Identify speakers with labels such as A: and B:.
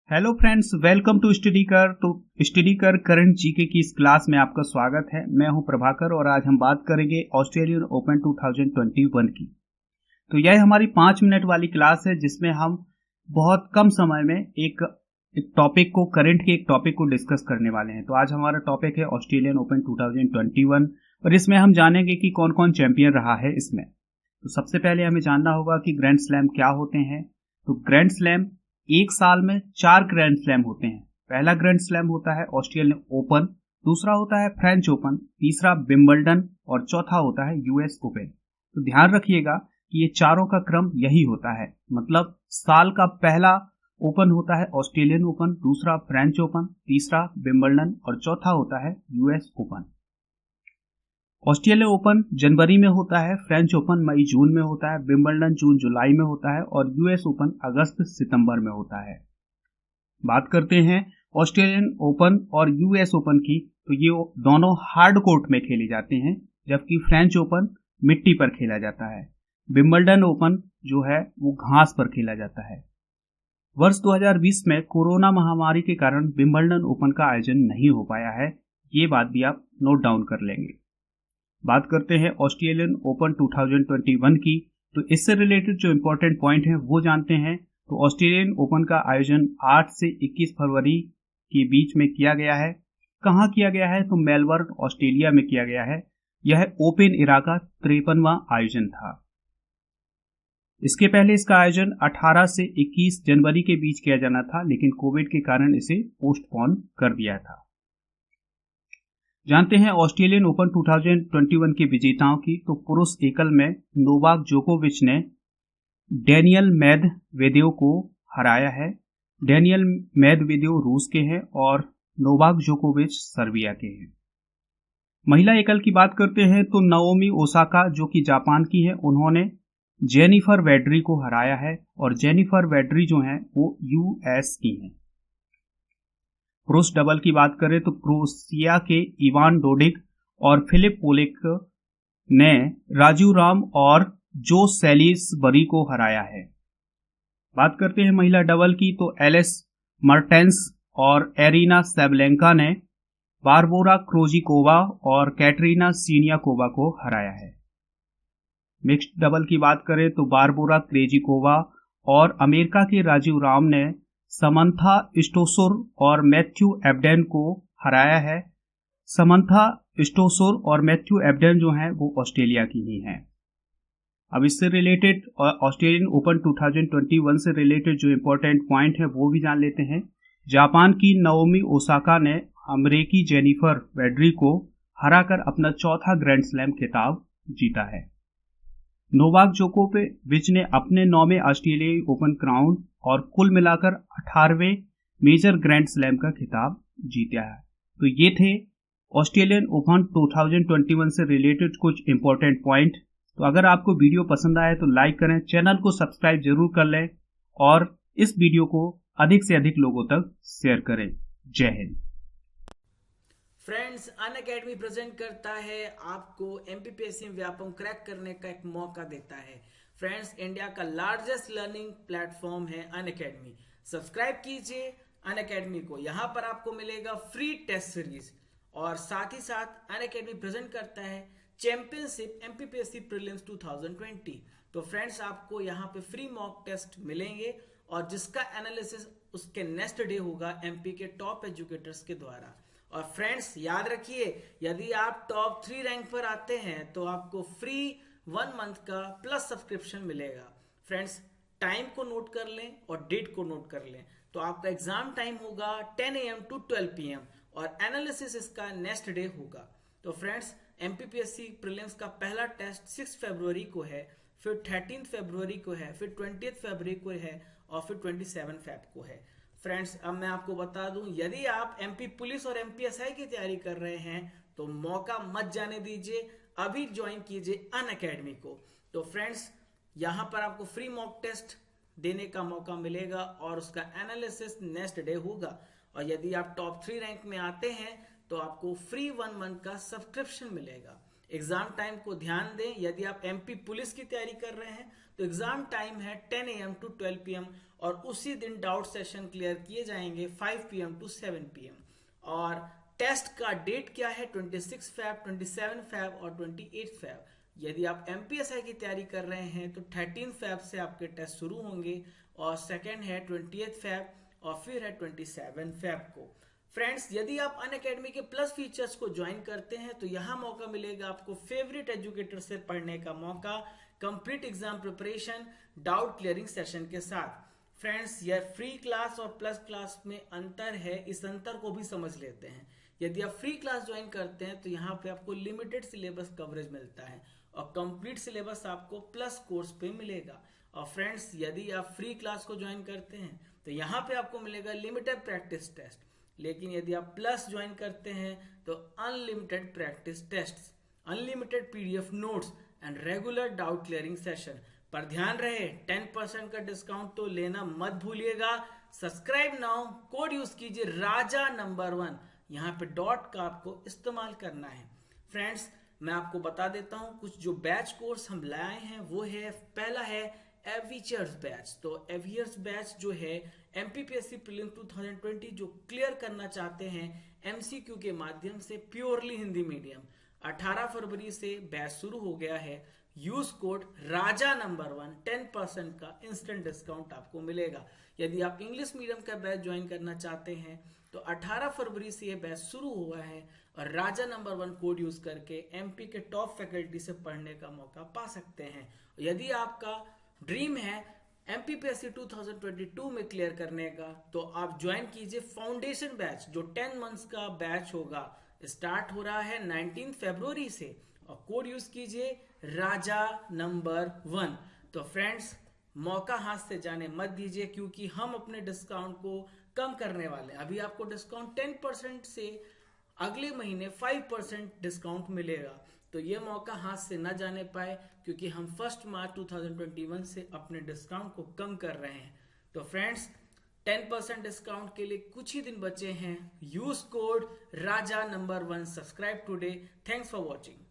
A: Hello friends, welcome to study कर current GK की इस क्लास में आपका स्वागत है। मैं हूं प्रभाकर और आज हम बात करेंगे ऑस्ट्रेलियन ओपन 2021 की। तो यह हमारी 5 मिनट वाली क्लास है जिसमें हम बहुत कम समय में एक टॉपिक को करंट के एक टॉपिक को डिस्कस करने वाले हैं। तो आज हमारा टॉपिक है ऑस्ट्रेलियन ओपन 2021 और इसमें हम जानेंगे कि कौन कौन चैंपियन रहा है इसमें। तो सबसे पहले हमें जानना होगा कि ग्रैंड स्लैम क्या होते हैं। तो ग्रैंड स्लैम एक साल में 4 ग्रैंड स्लैम होते हैं। पहला ग्रैंड स्लैम होता है ऑस्ट्रेलियन ओपन, दूसरा होता है फ्रेंच ओपन, तीसरा विंबलडन और चौथा होता है यूएस ओपन। तो ध्यान रखिएगा कि ये चारों का क्रम यही होता है। मतलब साल का पहला ओपन होता है ऑस्ट्रेलियन ओपन, दूसरा फ्रेंच ओपन, तीसरा विंबलडन और चौथा होता है यूएस ओपन। ऑस्ट्रेलियन ओपन जनवरी में होता है, फ्रेंच ओपन मई जून में होता है, विंबलडन जून जुलाई में होता है और यूएस ओपन अगस्त सितंबर में होता है। बात करते हैं ऑस्ट्रेलियन ओपन और यूएस ओपन की। तो ये दोनों हार्ड कोर्ट में खेले जाते हैं, जबकि फ्रेंच ओपन मिट्टी पर खेला जाता है। विंबलडन ओपन जो है वो घास पर खेला जाता है। वर्ष 2020 में कोरोना महामारी के कारण विंबलडन ओपन का आयोजन नहीं हो पाया है। ये बात भी आप नोट डाउन कर लेंगे। बात करते हैं ऑस्ट्रेलियन ओपन 2021 की। तो इससे रिलेटेड जो इंपॉर्टेंट पॉइंट है वो जानते हैं। तो ऑस्ट्रेलियन ओपन का आयोजन 8 से 21 फरवरी के बीच में किया गया है। कहाँ किया गया है? तो मेलबर्न ऑस्ट्रेलिया में किया गया है। यह ओपन इरा का 53वां आयोजन था। इसके पहले इसका आयोजन 18 से 21 जनवरी के बीच किया जाना था, लेकिन कोविड के कारण इसे पोस्टपोन कर दिया था। जानते हैं ऑस्ट्रेलियन ओपन 2021 के विजेताओं की। तो पुरुष एकल में नोवाक जोकोविच ने डेनियल मेदवेदेव को हराया है। डेनियल मेदवेदेव रूस के हैं और नोवाक जोकोविच सर्बिया के हैं। महिला एकल की बात करते हैं तो नाओमी ओसाका जो कि जापान की है, उन्होंने जेनिफर वेड्री को हराया है और जेनिफर वेड्री जो है वो यूएस की हैं। पुरुष डबल की बात करें तो क्रोएशिया के इवान डोडिग और फिलिप पोलिक ने राजीव राम और जो सैलिसबरी को हराया है। बात करते हैं महिला डबल की। तो एलिस मर्टेंस और एरिना सेबलेंका ने बारबोरा क्रोजिकोवा और कैटरीना सीनियाकोवा को हराया है। मिक्स्ड डबल की बात करें तो बारबोरा क्रेजिकोवा और अमेरिका के राजीव राम ने समंथा स्टोसुर और मैथ्यू एबडेन को हराया है। समंथा स्टोसुर और मैथ्यू एबडेन जो हैं वो ऑस्ट्रेलिया की ही हैं। अब इससे रिलेटेड ऑस्ट्रेलियन ओपन 2021 से रिलेटेड जो इंपॉर्टेंट पॉइंट है वो भी जान लेते हैं। जापान की नाओमी ओसाका ने अमेरिकी जेनिफर वेड्री को हराकर अपना चौथा ग्रैंड स्लैम खिताब जीता है। नोवाक जोकोविच ने अपने 9वें ऑस्ट्रेलियाई ओपन क्राउन और कुल मिलाकर 18वें मेजर ग्रैंड स्लैम का खिताब जीता है। तो ये थे ऑस्ट्रेलियन ओपन 2021 से रिलेटेड कुछ इंपॉर्टेंट पॉइंट। तो अगर आपको वीडियो पसंद आए तो लाइक करें, चैनल को सब्सक्राइब जरूर कर लें और इस वीडियो को अधिक से अधिक लोगों तक शेयर करें। जय हिंद।
B: फ्रेंड्स, अनअकैडमी प्रेजेंट करता है आपको एमपीपीएससी व्यापम क्रैक करने का एक मौका देता है। फ्रेंड्स, इंडिया का लार्जेस्ट लर्निंग प्लेटफॉर्म है अनअकैडमी। सब्सक्राइब कीजिए अनअकैडमी को। यहाँ पर आपको मिलेगा फ्री टेस्ट सीरीज और साथ ही साथ अनअकैडमी प्रेजेंट करता है चैंपियनशिप एमपीपीएससी प्रीलिम्स 2020। तो फ्रेंड्स, आपको यहाँ पे फ्री मॉक टेस्ट मिलेंगे और जिसका एनालिसिस उसके नेक्स्ट डे होगा एमपी के टॉप एजुकेटर्स के द्वारा। और फ्रेंड्स, याद रखिए, यदि आप टॉप 3 रैंक पर आते हैं तो आपको फ्री 1 मंथ का प्लस सब्सक्रिप्शन मिलेगा। फ्रेंड्स, टाइम को नोट कर लें और डेट को नोट कर लें। तो आपका एग्जाम टाइम होगा 10 AM to 12 PM और एनालिसिस इसका नेक्स्ट डे होगा। तो फ्रेंड्स, एमपीपीएससी प्रीलिम्स का पहला टेस्ट 6 फरवरी को है, फिर 13 फरवरी को है, फिर 20 फरवरी को है और फिर 27 फेब को है। फ्रेंड्स, अब मैं आपको बता दूं, यदि आप एमपी पुलिस और एमपीएसआई की तैयारी कर रहे हैं तो मौका मत जाने दीजिए, अभी ज्वाइन कीजिए अनअकैडमी को। तो फ्रेंड्स, यहां पर आपको फ्री मॉक टेस्ट देने का मौका मिलेगा और उसका एनालिसिस नेक्स्ट डे होगा। और यदि आप टॉप 3 रैंक में आते हैं तो आपको फ्री 1 मंथ का सब्सक्रिप्शन मिलेगा। एग्जाम टाइम को ध्यान दें, यदि आप एमपी पुलिस की तैयारी कर रहे हैं तो एग्जाम टाइम है 10 AM to 12 PM और उसी दिन डाउट सेशन क्लियर किए जाएंगे 5 PM to 7 PM। और टेस्ट का डेट क्या है? 26 Feb, 27 Feb और 28 Feb। यदि आप MPSI की तैयारी कर रहे हैं तो 13 Feb से आपके टेस्ट शुरू होंगे और सेकेंड है 28 Feb और फिर है 27 Feb को। फ्रेंड्स, यदि आप अनअकैडमी के प्लस फीचर्स को ज्वाइन करते हैं तो यहाँ मौका मिलेगा आपको फेवरेट एजुकेटर से पढ़ने का मौका, complete exam preparation, doubt clearing session के साथ। फ्रेंड्स, यह फ्री क्लास और प्लस क्लास में अंतर है, इस अंतर को भी समझ लेते हैं। यदि आप फ्री क्लास ज्वाइन करते हैं तो यहाँ पे आपको लिमिटेड सिलेबस कवरेज मिलता है और कंप्लीट सिलेबस आपको प्लस कोर्स पे मिलेगा। और फ्रेंड्स, यदि आप फ्री क्लास को ज्वाइन करते हैं तो यहाँ पे आपको मिलेगा लिमिटेड प्रैक्टिस टेस्ट, लेकिन यदि आप प्लस ज्वाइन करते हैं तो unlimited practice test, unlimited PDF notes and regular doubt clearing session. पर ध्यान रहे, 10% का डिस्काउंट तो लेना मत भूलिएगा। सब्सक्राइब नाउ, कोड यूज कीजिए राजा नंबर 1, यहाँ पे डॉट का आपको इस्तेमाल करना है। फ्रेंड्स, मैं आपको बता देता हूं कुछ जो बैच कोर्स हम लाए हैं वो है, पहला है एवियर्स बैच। तो एवियर्स बैच जो है MPPSC प्रीलिम्स 2020 जो क्लियर करना चाहते हैं MCQ के माध्यम से प्योरली हिंदी मीडियम, 18 फरवरी से बैच शुरू हो गया है। यूज कोड राजा नंबर 1, 10% का इंस्टेंट डिस्काउंट आपको मिलेगा। यदि आप इंग्लिश मीडियम का बैच ज्वाइन करना चाहते हैं तो 18 फरवरी से ये बैच शुरू हुआ है और राजा नंबर 1 कोड यूज करके MP के टॉप फैकल्टी से पढ़ने का मौका पा सकते हैं। यदि आपका ड्रीम है MPPSC 2022 में क्लियर करने का तो आप ज्वाइन कीजिए फाउंडेशन बैच जो 10 मंथ्स का बैच होगा। स्टार्ट हो रहा है 19 फरवरी से और कोड यूज कीजिए राजा नंबर 1। तो फ्रेंड्स, मौका हाथ से जाने मत दीजिए क्योंकि हम अपने डिस्काउंट को कम करने वाले हैं। अभी आपको डिस्काउंट 10% से अगले महीने 5% डिस्काउंट मिलेगा। तो ये मौका हाथ से न जाने पाए क्योंकि हम 1 मार्च 2021 से अपने डिस्काउंट को कम कर रहे हैं। तो फ्रेंड्स, 10% डिस्काउंट के लिए कुछ ही दिन बचे हैं। Use code Raja number 1, subscribe today. Thanks for watching.